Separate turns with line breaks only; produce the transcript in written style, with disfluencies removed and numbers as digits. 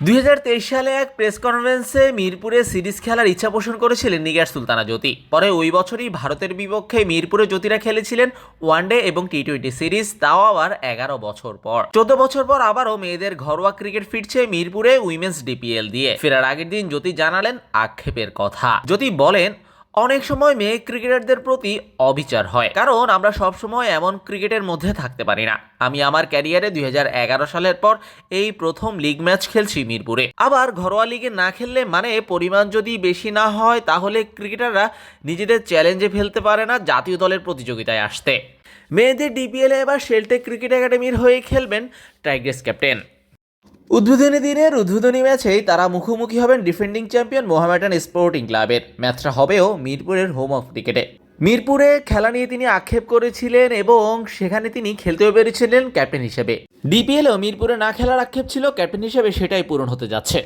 2023 সালে এক প্রেস কনফারেন্সে মিরপুরে সিরিজ খেলার ইচ্ছা পোষণ করেছিলেন নিগার সুলতানা জ্যোতি। পরে ওই বছরই ভারতের বিপক্ষে মিরপুরে জ্যোতিরা খেলেছিলেন ওয়ানডে এবং টি-20 সিরিজ, তাও আবার 11 বছর পর। 14 বছর পর আবারও মেয়েদের ঘরোয়া ক্রিকেট ফিরছে মিরপুরে উইমেন্স ডিপিএল দিয়ে। ফেরার আগের দিন জ্যোতি জানালেন আক্ষেপের কথা। জ্যোতি বলেন, অনেক সময় মেয়ে ক্রিকেটারদের প্রতি অবিচার হয়, কারণ আমরা সব সময় এমন ক্রিকেটের মধ্যে থাকতে পারি না। আমি আমার ক্যারিয়ারে 2011 সালের পর এই প্রথম লিগ ম্যাচ খেলছি মিরপুরে। আবার ঘরোয়া লিগে না খেললে মানে পরিমাণ যদি বেশি না হয় তাহলে ক্রিকেটাররা নিজেদের চ্যালেঞ্জে ফেলতে পারে না জাতীয় দলের প্রতিযোগিতায় আসতে। মেয়েদের ডিপিএলে এবার শেলটেক ক্রিকেট একাডেমির হয়ে খেলবেন টাইগ্রেস ক্যাপ্টেন। উদ্বোধনী দিনের উদ্বোধনী ম্যাচেই তারা মুখোমুখি হবেন ডিফেন্ডিং চ্যাম্পিয়ন মোহামেডান স্পোর্টিং ক্লাবের। ম্যাচটা হবেও মিরপুরের হোম অফ ক্রিকেটে। মিরপুরে খেলা নিয়ে তিনি আক্ষেপ করেছিলেন এবং সেখানে তিনি খেলতেও পেরেছিলেন ক্যাপ্টেন হিসেবে। ডিপিএলও মিরপুরে না খেলার আক্ষেপ ছিল ক্যাপ্টেন হিসেবে, সেটাই পূরণ হতে যাচ্ছে।